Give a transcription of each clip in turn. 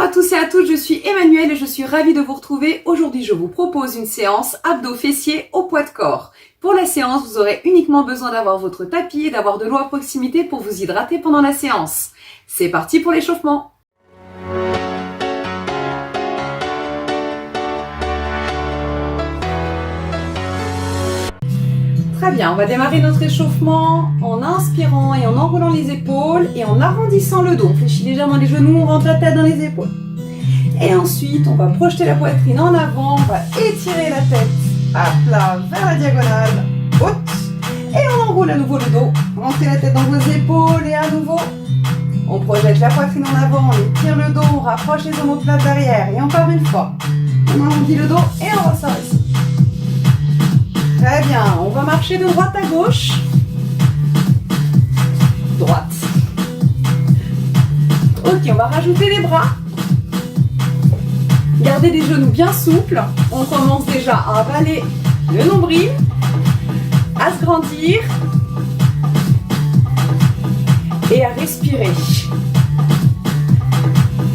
à tous et à toutes, je suis Emmanuelle et je suis ravie de vous retrouver. Aujourd'hui, je vous propose une séance abdos fessiers au poids de corps. Pour la séance, vous aurez uniquement besoin d'avoir votre tapis et d'avoir de l'eau à proximité pour vous hydrater pendant la séance. C'est parti pour l'échauffement. Très bien, on va démarrer notre échauffement en inspirant et en enroulant les épaules et en arrondissant le dos. On fléchit légèrement les genoux, on rentre la tête dans les épaules. Et ensuite, on va projeter la poitrine en avant, on va étirer la tête à plat vers la diagonale haute. Et on enroule à nouveau le dos, rentrez la tête dans vos épaules et à nouveau, on projette la poitrine en avant, on étire le dos, on rapproche les omoplates derrière. Et encore une fois, on arrondit le dos et on ressort ici. Très bien, on va marcher de droite à gauche. Droite. Ok, on va rajouter les bras. Gardez les genoux bien souples. On commence déjà à avaler le nombril, à se grandir et à respirer.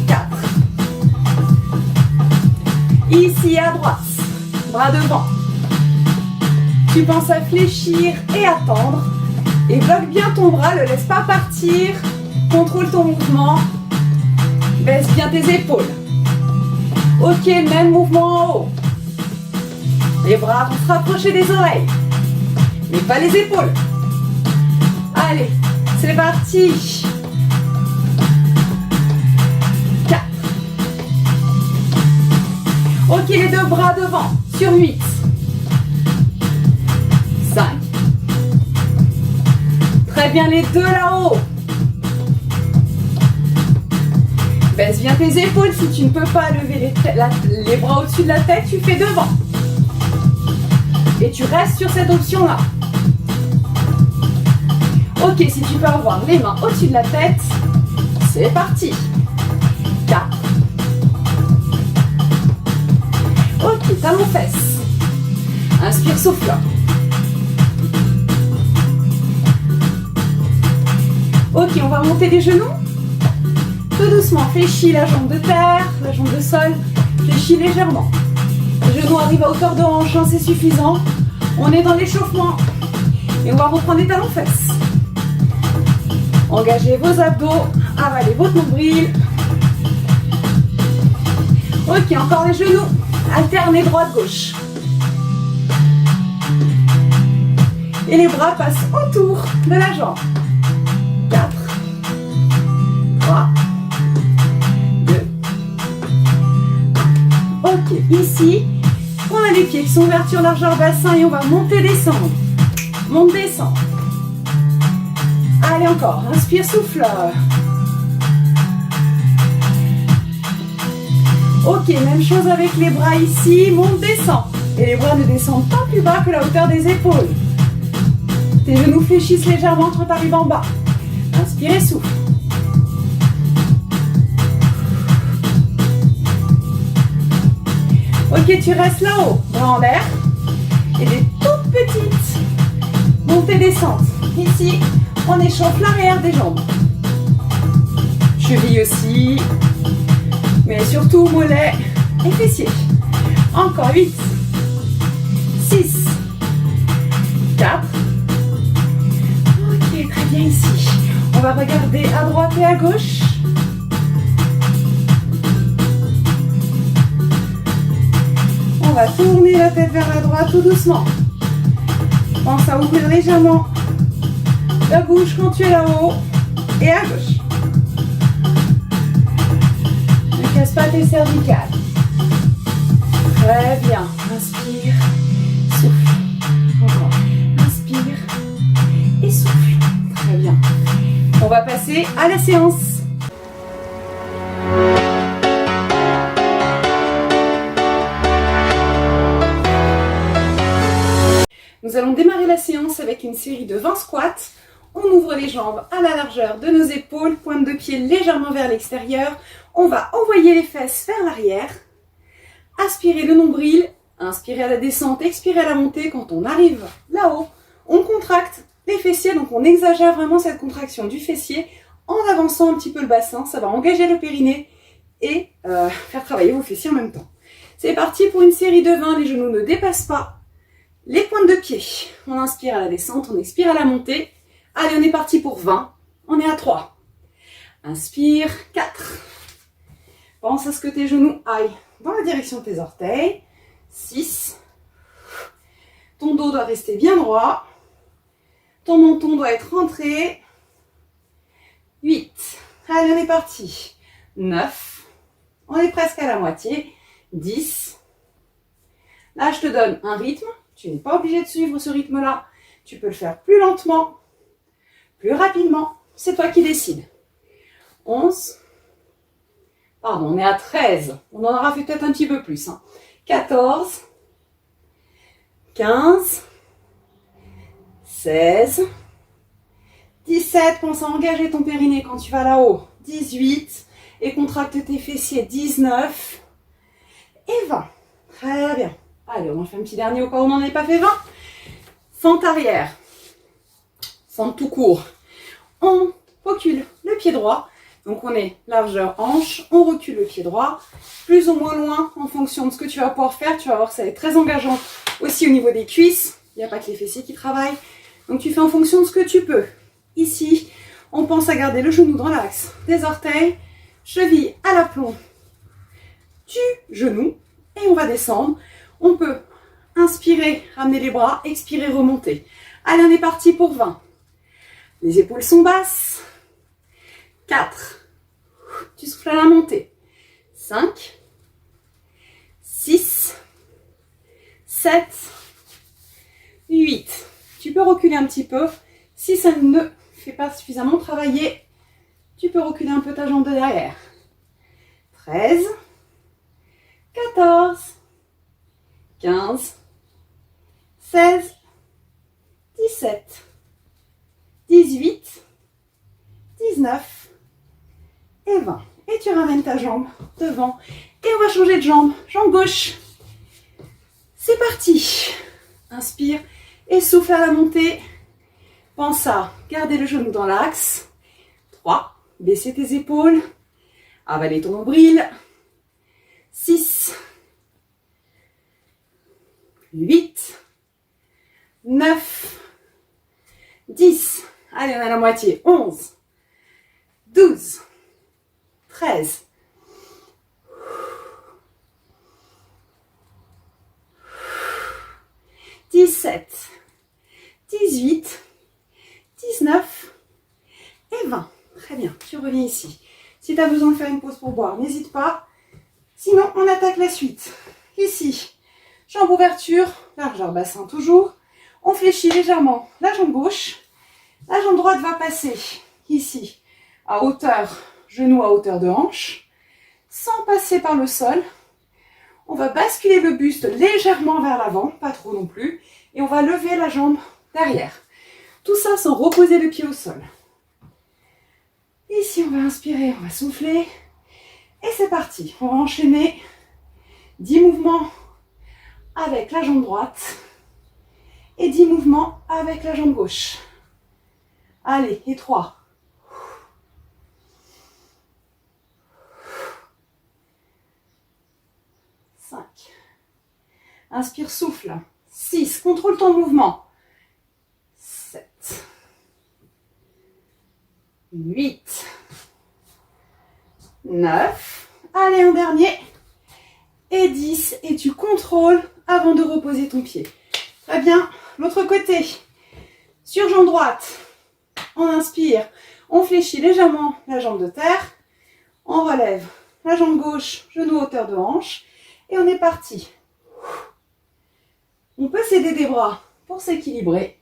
4. Ici à droite, bras devant. Tu penses à fléchir et à tendre. Et bloque bien ton bras, ne le laisse pas partir. Contrôle ton mouvement. Baisse bien tes épaules. Ok, même mouvement en haut. Les bras vont se rapprocher des oreilles. Mais pas les épaules. Allez, c'est parti. 4. Ok, les deux bras devant. Sur 8. 5. Très bien, les deux là-haut. Baisse bien tes épaules. Si tu ne peux pas lever les bras au-dessus de la tête, tu fais devant. Et tu restes sur cette option-là. Ok, si tu peux avoir les mains au-dessus de la tête, c'est parti. 4. Ok, talons fesses. Inspire, souffle. Ok, on va monter les genoux. Tout doucement, fléchis la jambe de terre, la jambe de sol. Fléchis légèrement. Les genoux arrivent à hauteur de hanche, hein, c'est suffisant. On est dans l'échauffement. Et on va reprendre les talons fesses. Engagez vos abdos, avalez votre nombril. Ok, encore les genoux. Alternez droite-gauche. Et les bras passent autour de la jambe. 4, 3, 2, 1. Ok, ici, on a les pieds qui sont ouverture largeur bassin et on va monter, descendre. Monte, descend. Allez encore, inspire, souffle. Ok, même chose avec les bras ici, monte, descend. Et les bras ne descendent pas plus bas que la hauteur des épaules. Tes genoux fléchissent légèrement quand tu arrives en bas. Inspirez, souffle. Ok, tu restes là-haut, bras en l'air. Et des toutes petites montées descentes. Ici, on échauffe l'arrière des jambes. Cheville aussi. Mais surtout mollets et fessiers. Encore 8, 6, 4. Ok, très bien ici. On va regarder à droite et à gauche. On va tourner la tête vers la droite tout doucement. Pense à ouvrir légèrement la bouche quand tu es là-haut et à gauche. Ne casse pas tes cervicales. Très bien. Inspire, souffle. Encore. Inspire et souffle. Très bien. On va passer à la séance. Nous allons démarrer la séance avec une série de 20 squats. On ouvre les jambes à la largeur de nos épaules, pointe de pied légèrement vers l'extérieur. On va envoyer les fesses vers l'arrière. Aspirez le nombril, inspirez à la descente, expirez à la montée. Quand on arrive là-haut, on contracte les fessiers, donc on exagère vraiment cette contraction du fessier en avançant un petit peu le bassin. Ça va engager le périnée et faire travailler vos fessiers en même temps. C'est parti pour une série de 20, les genoux ne dépassent pas les pointes de pied. On inspire à la descente, on expire à la montée. Allez, on est parti pour 20, on est à 3. Inspire, 4. Pense à ce que tes genoux aillent dans la direction de tes orteils. 6. Ton dos doit rester bien droit. Ton menton doit être rentré. 8. Allez, on est parti. 9. On est presque à la moitié. 10. Là, je te donne un rythme. Tu n'es pas obligé de suivre ce rythme-là. Tu peux le faire plus lentement, plus rapidement. C'est toi qui décides. 11. Pardon, on est à 13. On en aura fait peut-être un petit peu plus. 14. 15. 16. 17. Pense à engager ton périnée quand tu vas là-haut. 18. Et contracte tes fessiers. 19. Et 20. Très bien. Allez, on en fait un petit dernier au cas où on n'en ait pas fait 20. Fente arrière. Fente tout court. On recule le pied droit. Donc on est largeur hanche, on recule le pied droit, plus ou moins loin en fonction de ce que tu vas pouvoir faire. Tu vas voir que ça va être très engageant aussi au niveau des cuisses. Il n'y a pas que les fessiers qui travaillent. Donc tu fais en fonction de ce que tu peux. Ici, on pense à garder le genou dans l'axe des orteils, cheville à l'aplomb du genou et on va descendre. On peut inspirer, ramener les bras, expirer, remonter. Allez, on est parti pour 20. Les épaules sont basses. 4. Tu souffles à la montée. 5. 6. 7. 8. Tu peux reculer un petit peu. Si ça ne fait pas suffisamment travailler, tu peux reculer un peu ta jambe de derrière. 13. 14. 15. 16. 17. 18. 19. Et 20. Et tu ramènes ta jambe devant. Et on va changer de jambe. Jambe gauche. C'est parti. Inspire et souffle à la montée. Pense à garder le genou dans l'axe. 3. Baisser tes épaules. Avaler ton nombril. 6. 8. 9. 10. Allez, on a la moitié. 11. 12. 13. 17. 18. 19. Et 20. Très bien, tu reviens ici. Si tu as besoin de faire une pause pour boire, n'hésite pas. Sinon, on attaque la suite. Ici, jambe ouverture, largeur bassin toujours. On fléchit légèrement la jambe gauche. La jambe droite va passer ici, à hauteur, genou à hauteur de hanche, sans passer par le sol. On va basculer le buste légèrement vers l'avant, pas trop non plus, et on va lever la jambe derrière. Tout ça sans reposer le pied au sol. Ici, on va inspirer, on va souffler, et c'est parti. On va enchaîner 10 mouvements avec la jambe droite et 10 mouvements avec la jambe gauche. Allez, et 3. 5. Inspire, souffle. 6. Contrôle ton mouvement. 7. 8. 9. Allez, un dernier. Et 10. Et tu contrôles avant de reposer ton pied. Très bien. L'autre côté. Sur jambe droite. On inspire. On fléchit légèrement la jambe de terre. On relève la jambe gauche, genou hauteur de hanche. Et on est parti. On peut s'aider des bras pour s'équilibrer.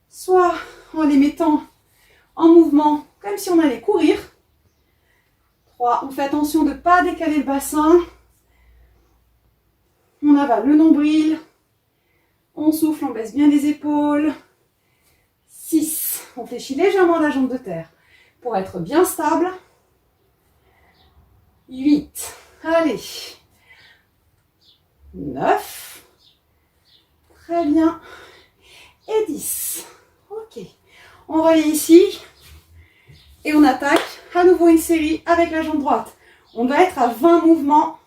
Soit en les mettant en mouvement comme si on allait courir. 3. On fait attention de ne pas décaler le bassin. On avale le nombril. On souffle, on baisse bien les épaules. 6. On fléchit légèrement la jambe de terre pour être bien stable. 8. Allez. 9. Très bien. Et 10. Ok. On revient ici. Et on attaque à nouveau une série avec la jambe droite. On doit être à 20 mouvements.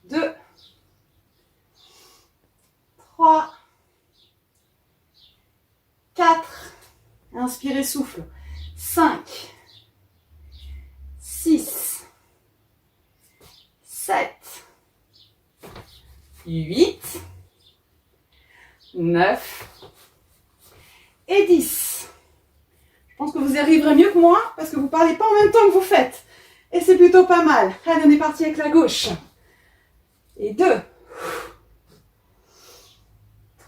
2, 3, 4, inspirez, souffle, 5, 6, 7, 8, 9 et 10. Je pense que vous y arriverez mieux que moi parce que vous ne parlez pas en même temps que vous faites. Et c'est plutôt pas mal. Allez, on est parti avec la gauche. Et 2,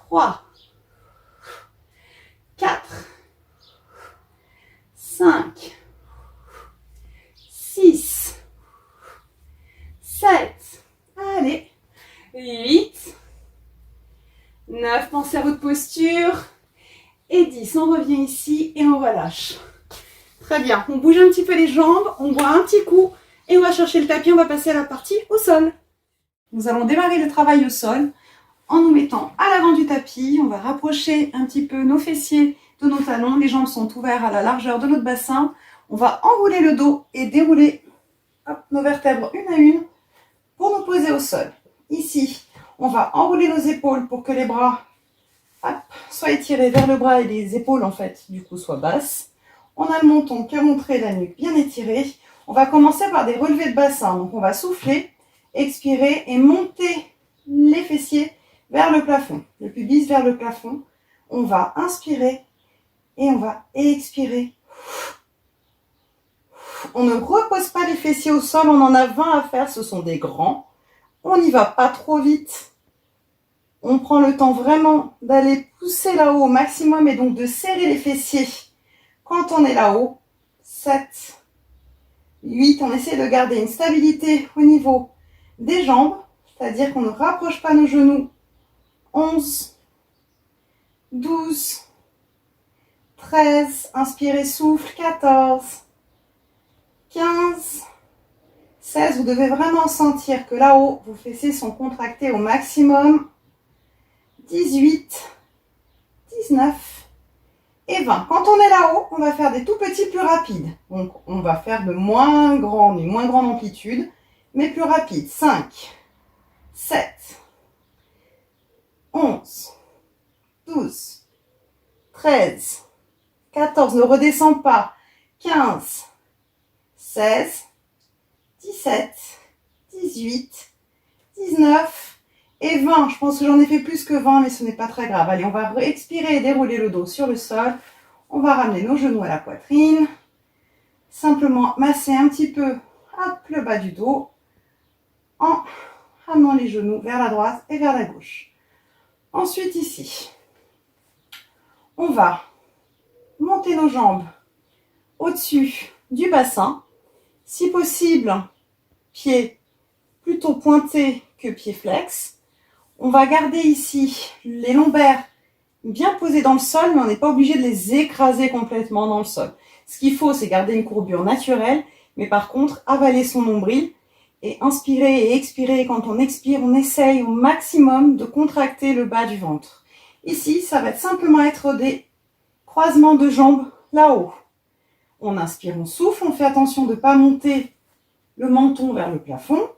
3, 4, 5, 6, 7, allez, 8, 9, pensez à votre posture, et 10, on revient ici et on relâche. Très bien, on bouge un petit peu les jambes, on boit un petit coup, et on va chercher le tapis, on va passer à la partie au sol. Nous allons démarrer le travail au sol en nous mettant à l'avant du tapis. On va rapprocher un petit peu nos fessiers de nos talons. Les jambes sont ouvertes à la largeur de notre bassin. On va enrouler le dos et dérouler nos vertèbres une à une pour nous poser au sol. Ici, on va enrouler nos épaules pour que les bras soient étirés vers le bras et les épaules en fait du coup soient basses. On a le menton qui a montré, la nuque bien étirée. On va commencer par des relevés de bassin. Donc on va souffler, expirer et monter les fessiers vers le plafond, le pubis vers le plafond. On va inspirer et on va expirer. On ne repose pas les fessiers au sol, on en a 20 à faire, ce sont des grands. On n'y va pas trop vite. On prend le temps vraiment d'aller pousser là-haut au maximum et donc de serrer les fessiers quand on est là-haut. 7, 8, on essaie de garder une stabilité au niveau des jambes, c'est-à-dire qu'on ne rapproche pas nos genoux. 11, 12, 13, inspirez, souffle, 14, 15, 16, vous devez vraiment sentir que là-haut, vos fessiers sont contractés au maximum. 18, 19 et 20. Quand on est là-haut, on va faire des tout petits plus rapides. Donc, on va faire une moins grande amplitude, mais plus rapide. 5, 7, 11, 12, 13, 14, ne redescends pas. 15, 16, 17, 18, 19 et 20. Je pense que j'en ai fait plus que 20, mais ce n'est pas très grave. Allez, on va expirer et dérouler le dos sur le sol. On va ramener nos genoux à la poitrine. Simplement masser un petit peu le bas du dos en ramenant les genoux vers la droite et vers la gauche. Ensuite, ici, on va monter nos jambes au-dessus du bassin. Si possible, pieds plutôt pointés que pieds flex. On va garder ici les lombaires bien posés dans le sol, mais on n'est pas obligé de les écraser complètement dans le sol. Ce qu'il faut, c'est garder une courbure naturelle, mais par contre, avaler son nombril et inspirer et expirer. Quand on expire, on essaye au maximum de contracter le bas du ventre. Ici, ça va simplement être des croisements de jambes là-haut. On inspire, on souffle, on fait attention de ne pas monter le menton vers le plafond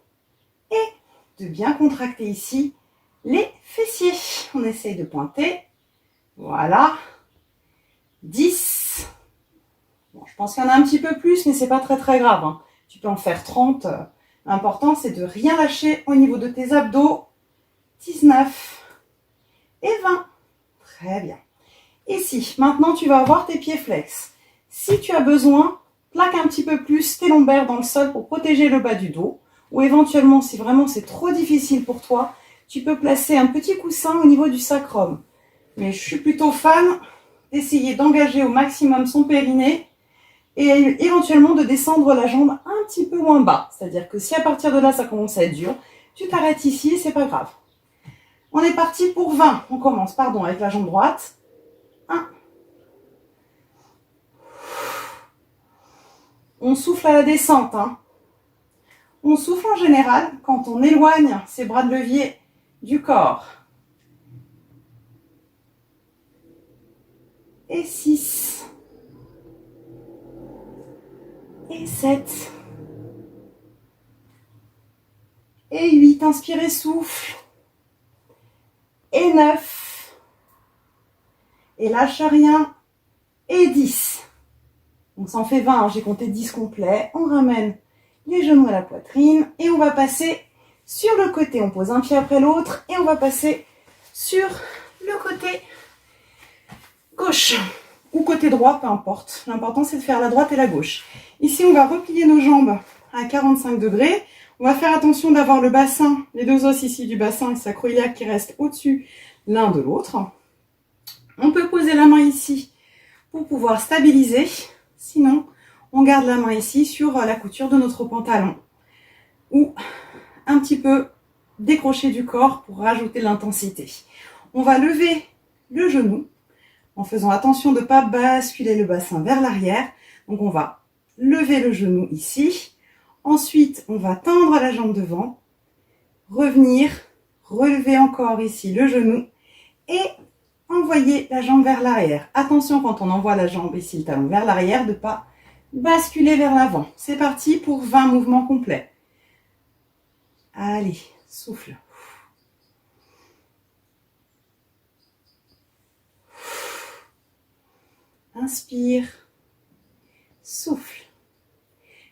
et de bien contracter ici les fessiers. On essaye de pointer. Voilà. 10. Bon, je pense qu'il y en a un petit peu plus, mais c'est pas très très grave. Hein. Tu peux en faire 30. L'important, c'est de rien lâcher au niveau de tes abdos. 19 et 20. Très bien. Ici, maintenant, tu vas avoir tes pieds flex. Si tu as besoin, plaque un petit peu plus tes lombaires dans le sol pour protéger le bas du dos. Ou éventuellement, si vraiment c'est trop difficile pour toi, tu peux placer un petit coussin au niveau du sacrum. Mais je suis plutôt fan d'essayer d'engager au maximum son périnée et éventuellement de descendre la jambe un petit peu moins bas. C'est-à-dire que si à partir de là, ça commence à être dur, tu t'arrêtes ici et c'est pas grave. On est parti pour 20. On commence, avec la jambe droite. 1. On souffle à la descente. On souffle en général quand on éloigne ses bras de levier du corps. Et 6. Et 7 et 8. Inspire et souffle. Et 9. Et lâche rien. Et 10. Donc ça en fait 20, hein. J'ai compté 10 complets. On ramène les genoux à la poitrine et on va passer sur le côté. On pose un pied après l'autre et on va passer sur le côté gauche ou côté droit, peu importe. L'important c'est de faire la droite et la gauche. Ici on va replier nos jambes à 45 degrés. On va faire attention d'avoir le bassin, les deux os ici du bassin et sacro-iliaque qui restent au-dessus l'un de l'autre. On peut poser la main ici pour pouvoir stabiliser. Sinon, on garde la main ici sur la couture de notre pantalon. Ou un petit peu décrocher du corps pour rajouter l'intensité. On va lever le genou en faisant attention de ne pas basculer le bassin vers l'arrière. Donc on va lever le genou ici. Ensuite, on va tendre la jambe devant, revenir, relever encore ici le genou et envoyer la jambe vers l'arrière. Attention quand on envoie la jambe ici, le talon vers l'arrière, de ne pas basculer vers l'avant. C'est parti pour 20 mouvements complets. Allez, souffle. Inspire, souffle.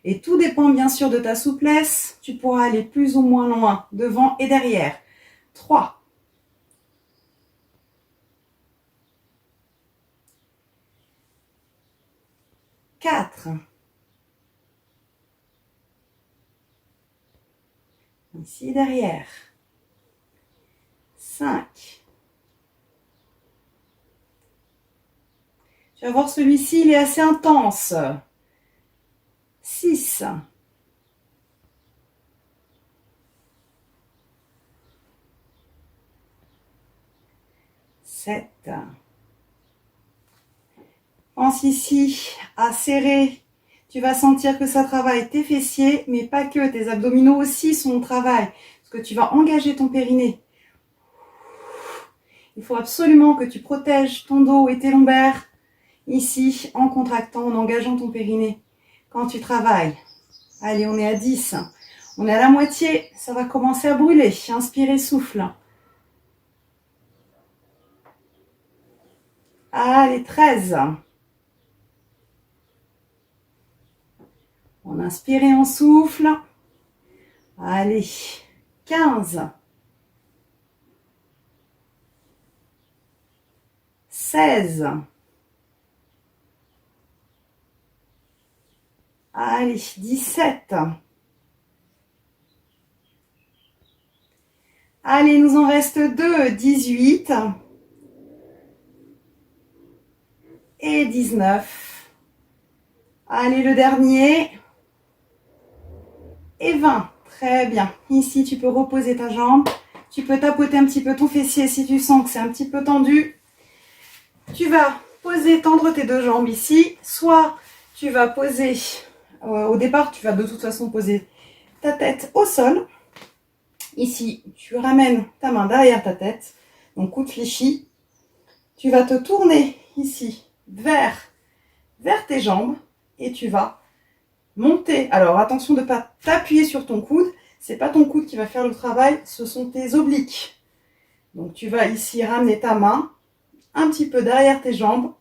Et tout dépend bien sûr de ta souplesse. Tu pourras aller plus ou moins loin, devant et derrière. 3. 4. Ici derrière. 5. Tu vas voir celui-ci, il est assez intense. 6. 7. Pense ici à serrer. Tu vas sentir que ça travaille tes fessiers, mais pas que. Tes abdominaux aussi sont au travail. Parce que tu vas engager ton périnée. Il faut absolument que tu protèges ton dos et tes lombaires. Ici, en contractant, en engageant ton périnée. Quand tu travailles. Allez, on est à 10. On est à la moitié. Ça va commencer à brûler. Inspire et souffle. Allez, 13. On inspire et on souffle. Allez, 15. 16. Allez, 17. Allez, il nous en reste 2. 18. Et 19. Allez, le dernier. Et 20. Très bien. Ici, tu peux reposer ta jambe. Tu peux tapoter un petit peu ton fessier si tu sens que c'est un petit peu tendu. Tu vas poser, tendre tes deux jambes ici. Soit tu vas poser, au départ, tu vas de toute façon poser ta tête au sol. Ici, tu ramènes ta main derrière ta tête. Donc, coude fléchi. Tu vas te tourner ici vers tes jambes. Et tu vas monter. Alors, attention de ne pas t'appuyer sur ton coude. Ce n'est pas ton coude qui va faire le travail, ce sont tes obliques. Donc, tu vas ici ramener ta main un petit peu derrière tes jambes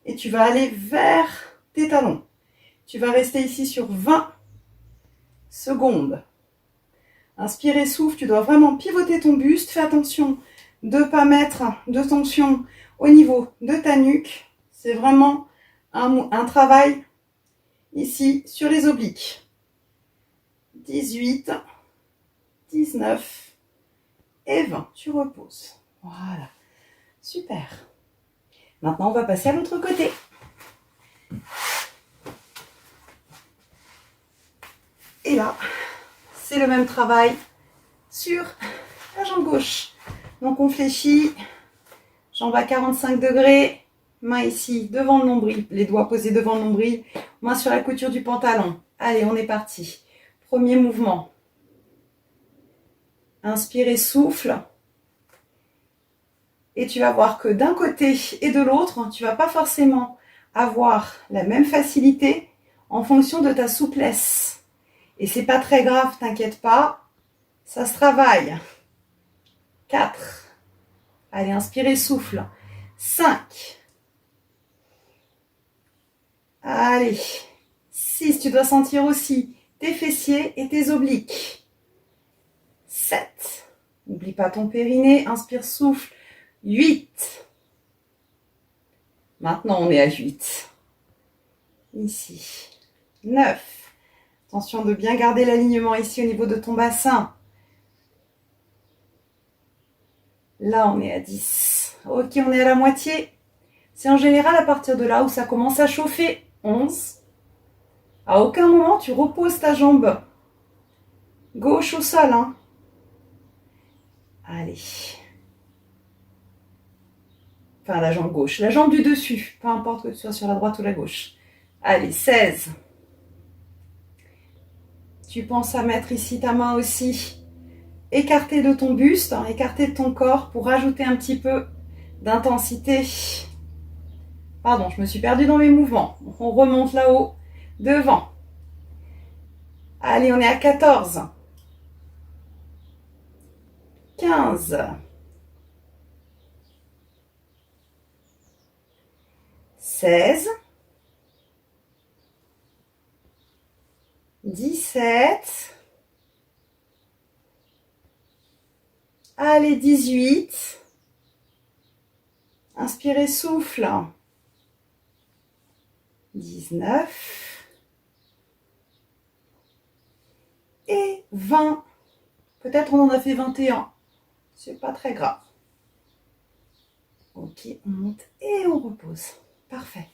et tu vas aller vers tes talons. Tu vas rester ici sur 20 secondes. Inspire et souffle, tu dois vraiment pivoter ton buste. Fais attention de ne pas mettre de tension au niveau de ta nuque. C'est vraiment un travail ici sur les obliques. 18, 19 et 20. Tu reposes. Voilà. Super. Maintenant, on va passer à l'autre côté. Et là, c'est le même travail sur la jambe gauche. Donc, on fléchit, jambe à 45 degrés, main ici devant le nombril, les doigts posés devant le nombril, main sur la couture du pantalon. Allez, on est parti. Premier mouvement. Inspire et souffle. Et tu vas voir que d'un côté et de l'autre, tu ne vas pas forcément avoir la même facilité en fonction de ta souplesse. Et c'est pas très grave, t'inquiète pas, ça se travaille. 4. Allez, inspirez, souffle. 5. Allez. 6, tu dois sentir aussi tes fessiers et tes obliques. 7. N'oublie pas ton périnée, inspire, souffle. 8. Maintenant, on est à 8. Ici. 9. Attention de bien garder l'alignement ici au niveau de ton bassin. Là, on est à 10. Ok, on est à la moitié. C'est en général à partir de là où ça commence à chauffer. 11. À aucun moment, tu reposes ta jambe gauche au sol. Hein. Allez. Enfin, la jambe gauche. La jambe du dessus. Peu importe que tu sois sur la droite ou la gauche. Allez, 16. Tu penses à mettre ici ta main aussi écartée de ton buste, hein, écartée de ton corps pour rajouter un petit peu d'intensité. Pardon, je me suis perdue dans mes mouvements. On remonte là-haut, devant. Allez, on est à 14. 15. 16. 17. Allez, 18. Inspirez, souffle. 19. Et 20. Peut-être on en a fait 21. C'est pas très grave. Ok, on monte et on repose. Parfait.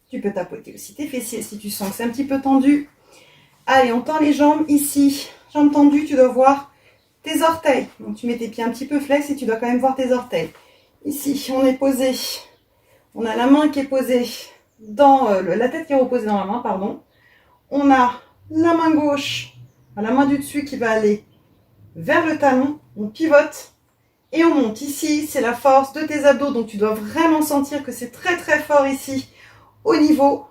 Tu peux tapoter aussi tes fessiers si tu sens que c'est un petit peu tendu. Allez, on tend les jambes ici. Jambes tendues, tu dois voir tes orteils. Donc tu mets tes pieds un petit peu flex et tu dois quand même voir tes orteils. Ici, on est posé. On a la main qui est posée dans la tête qui est reposée dans la main, pardon. On a la main gauche, la main du dessus qui va aller vers le talon. On pivote et on monte. Ici, c'est la force de tes abdos. Donc tu dois vraiment sentir que c'est très très fort ici au niveau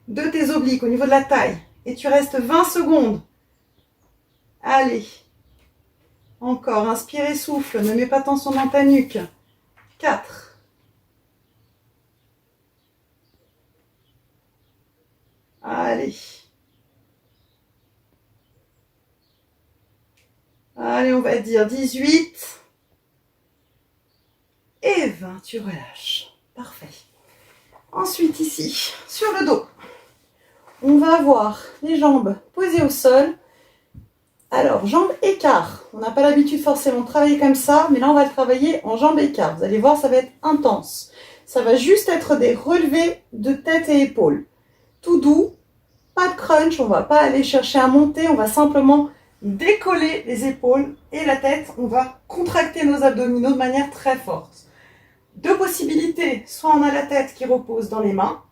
de tes obliques, au niveau de la taille. Et tu restes 20 secondes. Allez. Encore, inspire, souffle. Ne mets pas tension dans ta nuque. 4. Allez. Allez, on va dire 18. Et 20, tu relâches. Parfait. Ensuite, ici, sur le dos, on va avoir les jambes posées au sol. Alors, jambes écart. On n'a pas l'habitude forcément de travailler comme ça, mais là, on va le travailler en jambes écart. Vous allez voir, ça va être intense. Ça va juste être des relevés de tête et épaules. Tout doux, pas de crunch, on ne va pas aller chercher à monter, on va simplement décoller les épaules et la tête. On va contracter nos abdominaux de manière très forte. Deux possibilités, soit on a la tête qui repose dans les mains,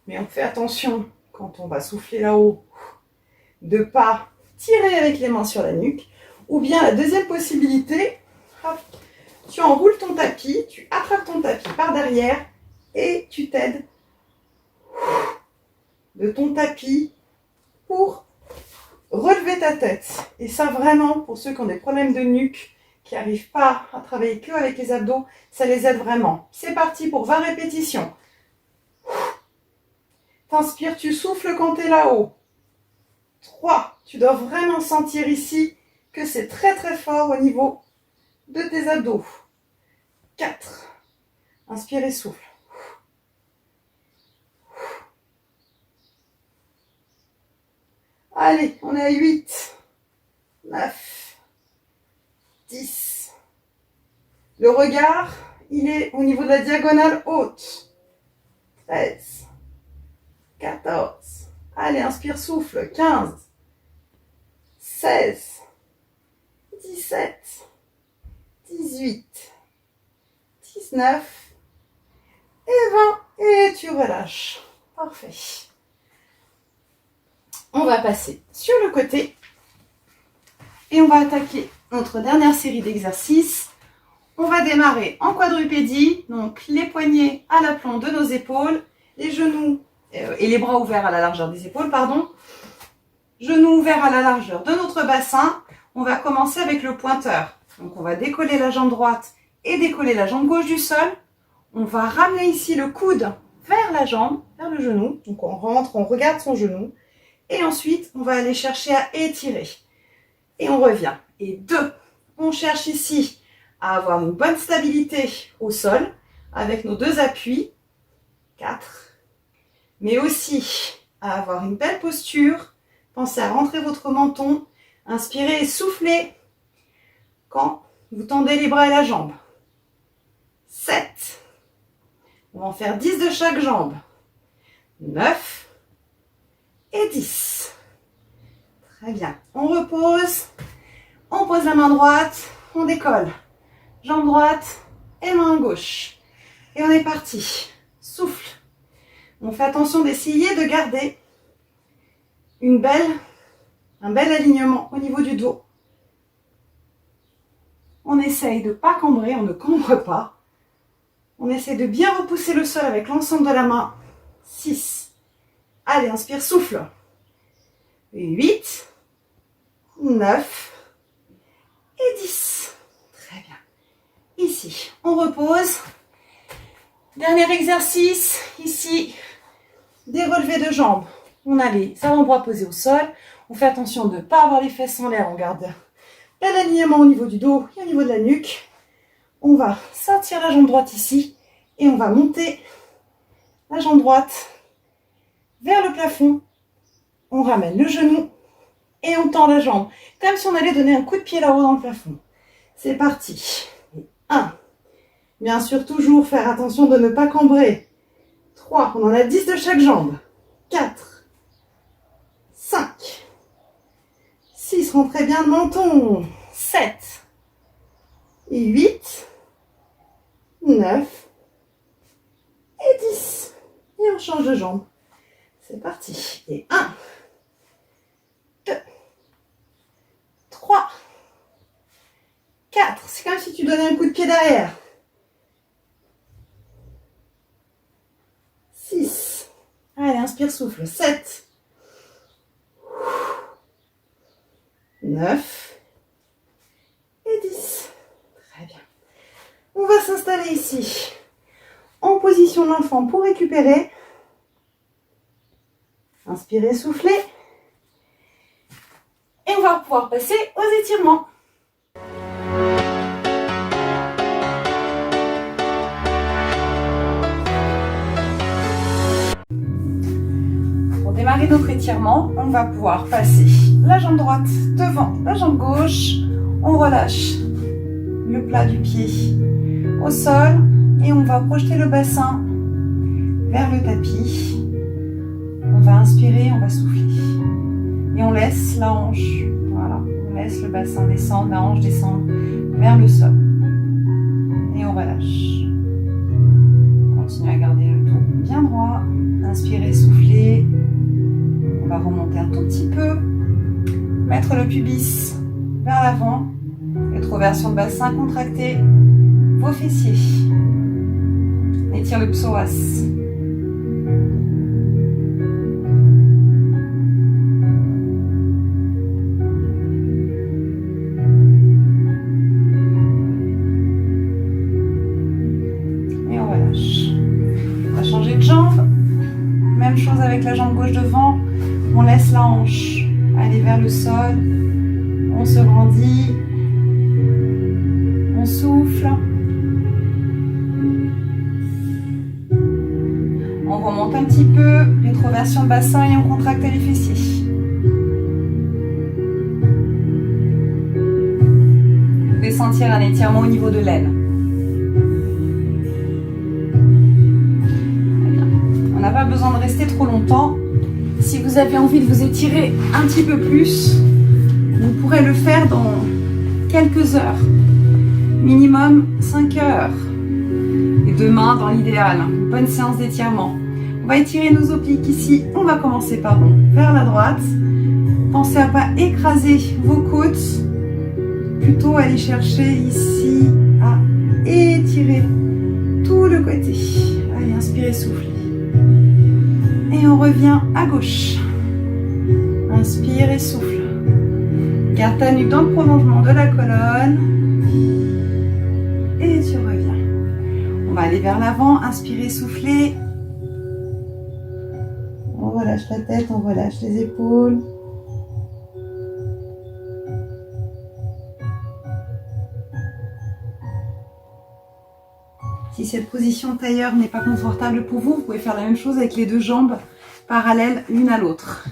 mais on fait attention quand on va souffler là-haut de ne pas tirer avec les mains sur la nuque, ou bien la deuxième possibilité, hop, tu enroules ton tapis, tu attrapes ton tapis par derrière et tu t'aides de ton tapis pour relever ta tête. Et ça vraiment, pour ceux qui ont des problèmes de nuque, qui n'arrivent pas à travailler que avec les abdos, ça les aide vraiment. C'est parti pour 20 répétitions. T'inspires, tu souffles quand tu es là-haut. 3. Tu dois vraiment sentir ici que c'est très très fort au niveau de tes abdos. 4. Inspire et souffle. Allez, on est à 8. 9. 10. Le regard, il est au niveau de la diagonale haute. 13. 14. Allez, inspire, souffle. 15. 16. 17. 18. 19. Et 20. Et tu relâches. Parfait. On va passer sur le côté. Et on va attaquer notre dernière série d'exercices. On va démarrer en quadrupédie. Donc, les poignets à l'aplomb de nos épaules. Les genoux et les bras ouverts à la largeur des épaules, pardon. Genoux ouverts à la largeur de notre bassin. On va commencer avec le pointeur. Donc on va décoller la jambe droite et décoller la jambe gauche du sol. On va ramener ici le coude vers la jambe, vers le genou. Donc on rentre, on regarde son genou. Et ensuite, on va aller chercher à étirer. Et on revient. Et 2, on cherche ici à avoir une bonne stabilité au sol avec nos 2 appuis. 4. Mais aussi à avoir une belle posture. Pensez à rentrer votre menton. Inspirez et soufflez quand vous tendez les bras et la jambe. 7. On va en faire 10 de chaque jambe. 9 et 10. Très bien. On repose. On pose la main droite. On décolle. Jambe droite et main gauche. Et on est parti. Souffle. On fait attention d'essayer de garder un bel alignement au niveau du dos. On essaye de ne pas cambrer, on ne cambre pas. On essaie de bien repousser le sol avec l'ensemble de la main. 6. Allez, inspire, souffle. 8, 9 et 10. Très bien. Ici, on repose. Dernier exercice, ici, des relevés de jambes. On a les avant-bras posés au sol. On fait attention de ne pas avoir les fesses en l'air. On garde l'alignement au niveau du dos et au niveau de la nuque. On va sortir la jambe droite ici et on va monter la jambe droite vers le plafond. On ramène le genou et on tend la jambe. Comme si on allait donner un coup de pied là-haut dans le plafond. C'est parti. 1. Bien sûr, toujours faire attention de ne pas cambrer. 3. On en a 10 de chaque jambe. 4. 5. 6. Rentrez bien le menton. 7. Et 8. 9. Et 10. Et on change de jambe. C'est parti. Et 1. 2. 3. 4. C'est comme si tu donnais un coup de pied derrière. 6. Allez, inspire, souffle. 7. 9. Et 10. Très bien. On va s'installer ici. En position de l'enfant pour récupérer. Inspirez, soufflez. Et on va pouvoir passer aux étirements. Pour démarrer notre étirement, on va pouvoir passer la jambe droite devant la jambe gauche. On relâche le plat du pied au sol et on va projeter le bassin vers le tapis. On va inspirer, on va souffler. Et on laisse la hanche, voilà, on laisse le bassin descendre, la hanche descendre vers le sol. Et on relâche. Continuez à garder le dos bien droit. Inspirez, soufflez. On va remonter un tout petit peu. Mettre le pubis vers l'avant. Rétroversion de bassin, contractez vos fessiers. Étire le psoas. Même chose avec la jambe gauche devant, on laisse la hanche aller vers le sol, on se grandit, on souffle, on remonte un petit peu, rétroversion de bassin et on contracte les fessiers. Vous pouvez sentir un étirement au niveau de l'aine. On n'a pas besoin de rester trop longtemps. Si vous avez envie de vous étirer un petit peu plus, vous pourrez le faire dans quelques heures. Minimum 5 heures. Et demain, dans l'idéal, une bonne séance d'étirement. On va étirer nos obliques ici. On va commencer vers la droite. Pensez à ne pas écraser vos côtes. Plutôt aller chercher ici à étirer tout le côté. Allez, inspirez, soufflez. Et Et on revient à gauche. Inspire et souffle. Garde ta nuque dans le prolongement de la colonne. Et tu reviens. On va aller vers l'avant. Inspire et souffler. On relâche la tête, on relâche les épaules. Si cette position tailleur n'est pas confortable pour vous, vous pouvez faire la même chose avec les deux jambes parallèles l'une à l'autre.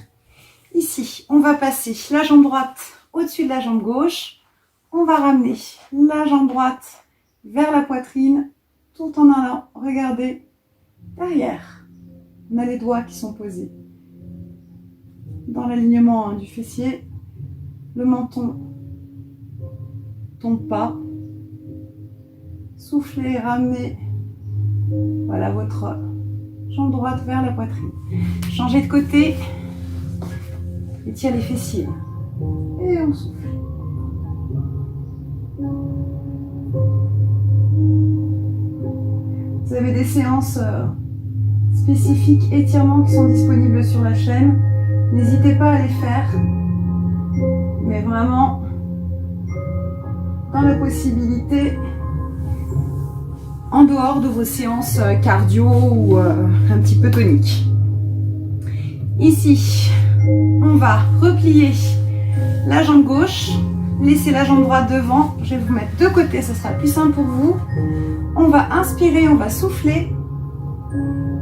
Ici, on va passer la jambe droite au-dessus de la jambe gauche. On va ramener la jambe droite vers la poitrine tout en allant regarder derrière. On a les doigts qui sont posés dans l'alignement du fessier. Le menton tombe pas. Soufflez, ramenez. Voilà votre jambe droite vers la poitrine. Changez de côté. Étire les fessiers. Et on souffle. Vous avez des séances spécifiques étirements qui sont disponibles sur la chaîne. N'hésitez pas à les faire. Mais vraiment, dans la possibilité, en dehors de vos séances cardio ou un petit peu tonique. Ici, on va replier la jambe gauche, laisser la jambe droite devant. Je vais vous mettre de côté, ce sera plus simple pour vous. On va inspirer, on va souffler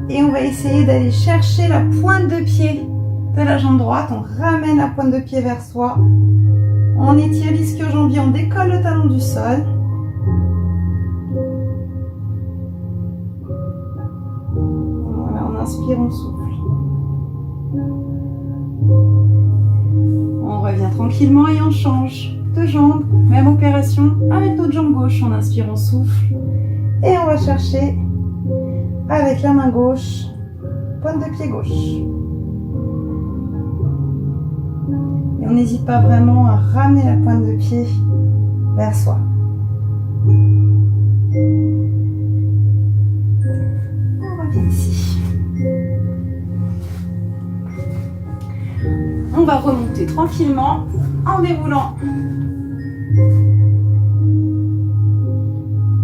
et on va essayer d'aller chercher la pointe de pied de la jambe droite. On ramène la pointe de pied vers soi. On étire l'ischio-jambier, on décolle le talon du sol. Voilà, on inspire, on souffle. On revient tranquillement et on change de jambe. Même opération avec notre jambe gauche. On inspire, on souffle. Et on va chercher avec la main gauche, pointe de pied gauche. Et on n'hésite pas vraiment à ramener la pointe de pied vers soi. On revient ici. On va remonter tranquillement en déroulant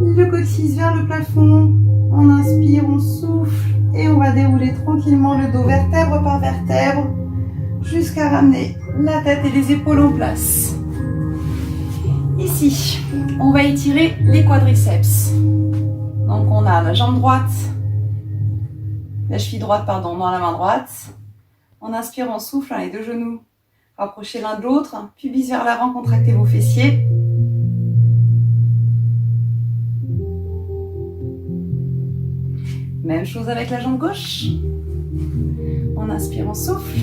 le coccyx vers le plafond. On inspire, on souffle et on va dérouler tranquillement le dos vertèbre par vertèbre jusqu'à ramener la tête et les épaules en place. Ici, on va étirer les quadriceps. Donc on a la jambe droite, la cheville droite pardon, dans la main droite. On inspire, on souffle, les deux genoux rapprochez l'un de l'autre, pubis vers l'avant, contractez vos fessiers. Même chose avec la jambe gauche. On inspire, on souffle.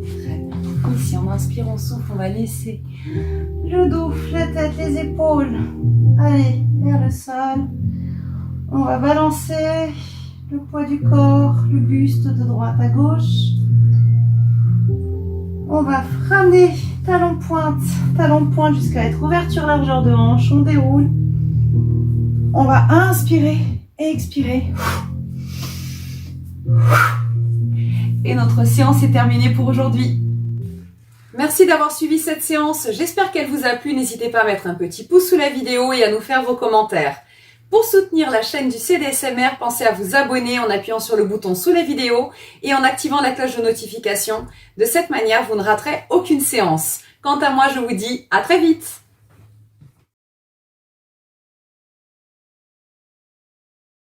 Très bien. Ici, on inspire, on souffle, on va laisser le dos, la tête, les épaules aller vers le sol. On va balancer le poids du corps, le buste de droite à gauche. On va ramener talon pointe jusqu'à être ouverture largeur de hanche. On déroule. On va inspirer et expirer. Et notre séance est terminée pour aujourd'hui. Merci d'avoir suivi cette séance. J'espère qu'elle vous a plu. N'hésitez pas à mettre un petit pouce sous la vidéo et à nous faire vos commentaires. Pour soutenir la chaîne du CDSMR, pensez à vous abonner en appuyant sur le bouton sous la vidéo et en activant la cloche de notification. De cette manière, vous ne raterez aucune séance. Quant à moi, je vous dis à très vite.